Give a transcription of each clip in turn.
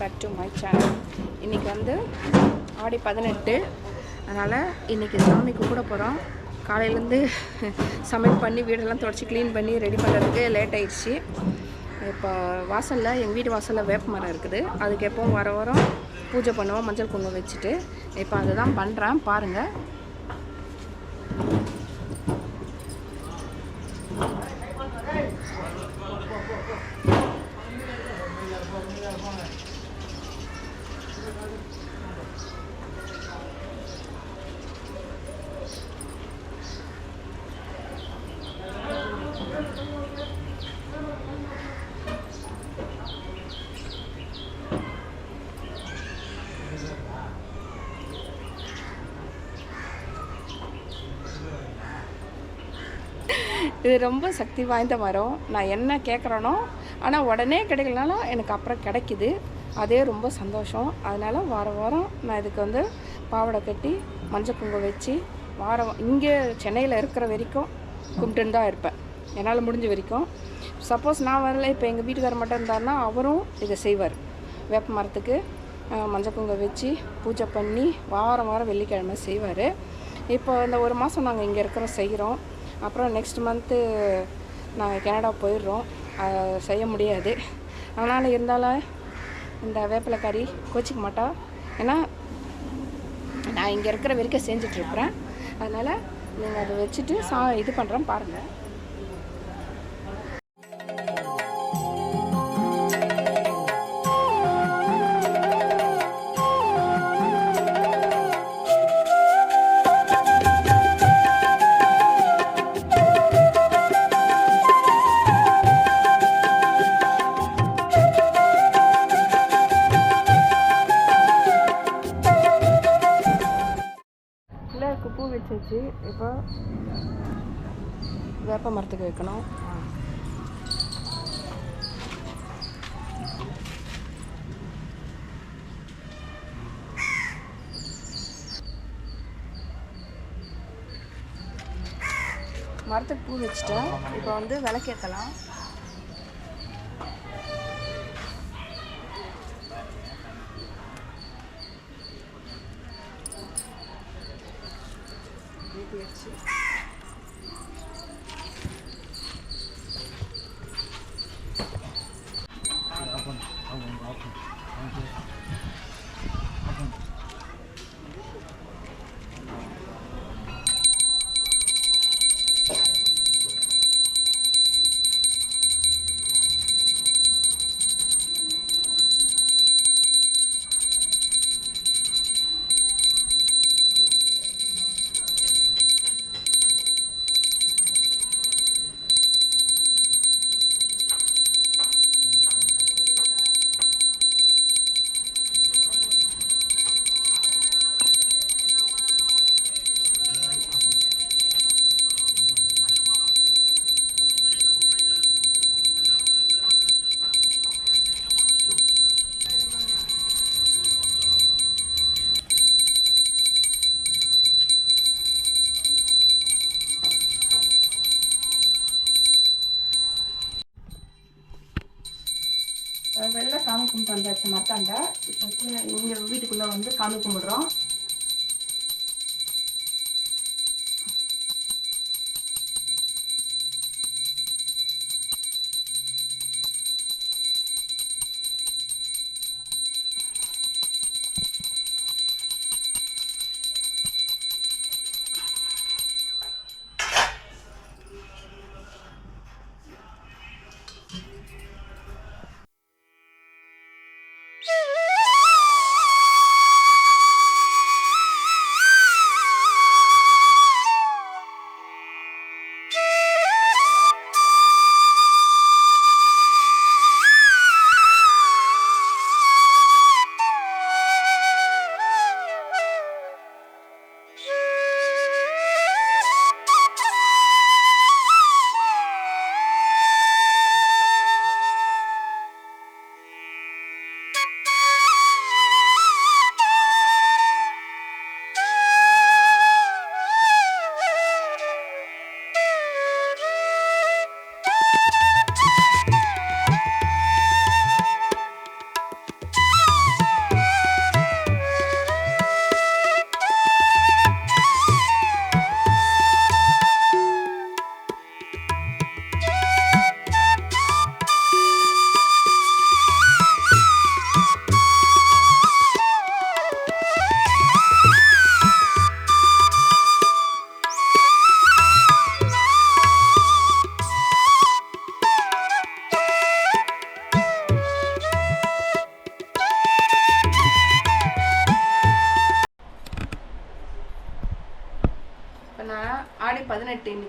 Back to my channel. இன்றைக்கி வந்து ஆடி 18. அதனால் இன்றைக்கி சாமி கும்பிட போகிறோம். காலையிலேருந்து சமையல் பண்ணி வீடெல்லாம் தொடச்சி க்ளீன் பண்ணி ரெடி பண்ணுறதுக்கு லேட் ஆகிடுச்சு. இப்போ வாசலில் எங்கள் வீட்டு வாசலில் வேப்ப மரம் இருக்குது. அதுக்கு எப்போவும் வாரம் பூஜை பண்ணுவோம், மஞ்சள் குங்குமம் வச்சுட்டு. இப்போ அதுதான் பண்ணுறேன், பாருங்கள். இது ரொம்ப சக்தி வாய்ந்த மரம். நான் என்ன கேட்குறேனோ ஆனால் உடனே கிடைக்கலனாலும் எனக்கு அப்புறம் கிடைக்கிது. அதே ரொம்ப சந்தோஷம். அதனால் வாரம் நான் இதுக்கு வந்து பாவடை கட்டி மஞ்சள் குங்குமம் வச்சு இங்கே சென்னையில் இருக்கிற வரைக்கும் கும்பிட்டுன்னு தான் இருப்பேன், என்னால் முடிஞ்ச வரைக்கும். சப்போஸ் நான் வரல, இப்போ எங்கள் வீட்டுக்காரர் மட்டும் இருந்தாருன்னா அவரும் இதை செய்வார். வேப்ப மரத்துக்கு மஞ்சள் குங்குமம் வச்சு பூஜை பண்ணி வாரம் வெள்ளிக்கிழமை செய்வார். இப்போ இந்த ஒரு மாதம் நாங்கள் இங்கே இருக்கிறோம், செய்கிறோம். அப்புறம் நெக்ஸ்ட் மந்த்து நாங்கள் கனடா போயிடுறோம். செய்ய முடியாது. அதனால் இருந்தாலும் இந்த வேப்பிலை கறி கோச்சிக்க மாட்டா. ஏன்னா நான் இங்கே இருக்கிற வரைக்கும் செஞ்சிட்ருக்குறேன். அதனால் நீங்கள் அதை வச்சுட்டு இது பண்ணுறேன், பாருங்கள். பூ வச்சாச்சு. இப்போ வேப்ப மரத்துக்கு வைக்கணும். மரத்துக்கு பூ வச்சுட்டேன். இப்போ வந்து விளக்கேற்றலாம். வச்சு வெளில சாமி கும்பிட்டு வந்தாச்சு மத்தாண்டா. இப்போ இங்கே வீட்டுக்குள்ளே வந்து சாமி கும்பிடுறோம்.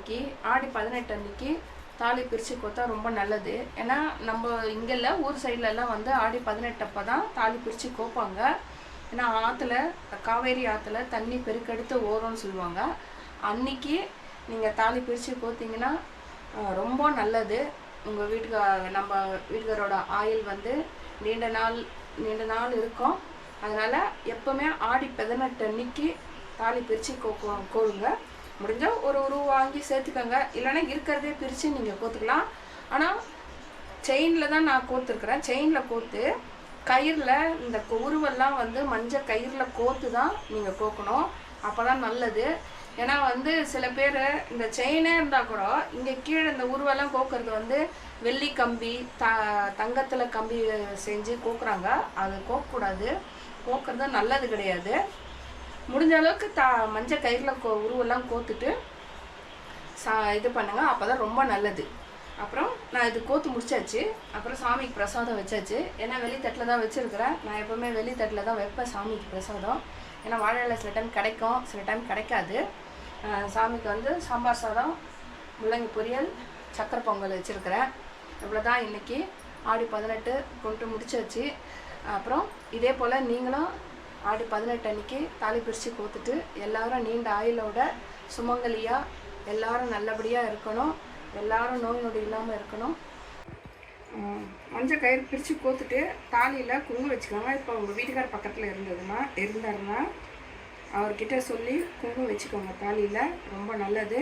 அன்னைக்கு ஆடி 18 அன்னைக்கு தாலி பிரித்து கோத்தா ரொம்ப நல்லது. ஏன்னா நம்ம இங்கெல்லாம் ஊர் சைட்லலாம் வந்து ஆடி 18 அப்போ தான் தாலி பிரித்து கோப்பாங்க. ஏன்னா ஆற்றுல காவேரி ஆற்றுல தண்ணி பெருக்கெடுத்து ஓடும்னு சொல்லுவாங்க. அன்னைக்கு நீங்கள் தாலி பிரித்து கோத்திங்கன்னா ரொம்ப நல்லது. உங்கள் நம்ம வீட்டுக்காரோட ஆயுள் வந்து நீண்ட நாள் இருக்கும். அதனால் எப்போவுமே ஆடி 18 அன்னைக்கு தாலி பிரித்து கோருங்க. முடிஞ்சால் ஒரு வாங்கி சேர்த்துக்கோங்க, இல்லைன்னா இருக்கிறதே பிரித்து நீங்கள் கோத்துக்கலாம். ஆனால் செயினில் தான் நான் கோத்துருக்குறேன். செயினில் கோத்து கயிறில் இந்த உருவெல்லாம் வந்து மஞ்சள் கயிறில் கோத்து தான் நீங்கள் கோக்கணும். அப்போ தான் நல்லது. ஏன்னா வந்து சில பேர் இந்த செயினே இருந்தால் கூட இங்கே கீழே இந்த உருவெல்லாம் கோக்கிறது வந்து வெள்ளி கம்பி தங்கத்தில் கம்பி செஞ்சு கோக்குறாங்க. அது கோக்கக்கூடாது. கோக்கிறது நல்லது கிடையாது. முடிஞ்ச அளவுக்கு மஞ்சள் கயிறில் உருவெல்லாம் கோத்துட்டு இது பண்ணுங்க. அப்போ தான் ரொம்ப நல்லது. அப்புறம் நான் இது கோத்து முடிச்சாச்சு. அப்புறம் சாமிக்கு பிரசாதம் வச்சாச்சு. ஏன்னா வெளித்தட்டில் தான் வச்சுருக்கிறேன். நான் எப்போவுமே வெளித்தட்டில் தான் வைப்பேன் சாமிக்கு பிரசாதம். ஏன்னா வாழை இலை சில டைம் கிடைக்கும், சில டைம் கிடைக்காது. சாமிக்கு வந்து சாம்பார் சாதம், முள்ளங்கி பொரியல், சக்கரை பொங்கல் வச்சுருக்கிறேன். இவ்வளோ தான் இன்றைக்கி ஆடி 18 கொண்டு முடிச்சாச்சு. அப்புறம் இதே போல் நீங்களும் ஆடி 18 அன்னைக்கு தாலி பிரித்து கோத்துட்டு எல்லாரும் நீண்ட ஆயுளோட சுமங்கலியாக எல்லாரும் நல்லபடியாக இருக்கணும். எல்லாரும் நோய் நொடி இல்லாமல் இருக்கணும். மஞ்சள் கயிறு பிரித்து கோத்துட்டு தாலியில் குங்குமம் வச்சுக்கோங்க. இப்போ உங்கள் வீட்டுக்கார பக்கத்தில் இருந்தாருன்னா அவர்கிட்ட சொல்லி குங்குமம் வச்சுக்கோங்க தாலியில். ரொம்ப நல்லது.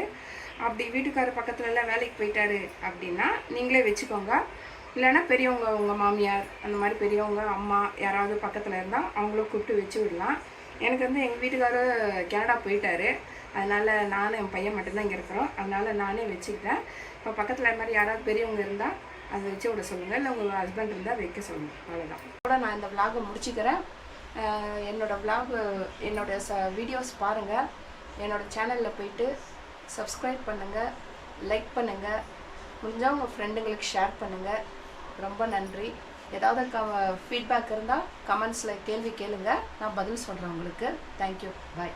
அப்படி வீட்டுக்கார பக்கத்துலலாம் வேலைக்கு போயிட்டாரு அப்படின்னா நீங்களே வச்சுக்கோங்க. இல்லைன்னா பெரியவங்க, உங்கள் மாமியார் அந்த மாதிரி பெரியவங்க, அம்மா யாராவது பக்கத்தில் இருந்தால் அவங்களும் கூப்பிட்டு வச்சு விடலாம். எனக்கு வந்து எங்கள் வீட்டுக்காரர் கனடா போயிட்டாரு. அதனால் நானும் என் பையன் மட்டும்தான் இங்கே இருக்கிறோம். அதனால் நானே வச்சுக்கிட்டேன். இப்போ பக்கத்தில் இது மாதிரி யாராவது பெரியவங்க இருந்தால் அதை வச்சு விட சொல்லுங்கள். இல்லை உங்கள் ஹஸ்பண்ட் இருந்தால் வைக்க சொல்லுங்கள். அவ்வளோதான். கூட நான் இந்த விலாகை முடிச்சுக்கிறேன். என்னோட வீடியோஸ் பாருங்கள். என்னோடய சேனலில் போயிட்டு சப்ஸ்கிரைப் பண்ணுங்கள், லைக் பண்ணுங்கள், முடிஞ்சால் உங்கள் ஃப்ரெண்டுங்களுக்கு ஷேர் பண்ணுங்கள். ரொம்ப நன்றி. ஏதாவது ஃபீட்பேக் இருந்தால் கமெண்ட்ஸில் கேள்வி கேளுங்க, நான் பதில் சொல்கிறேன் உங்களுக்கு. தேங்க்யூ. பாய்.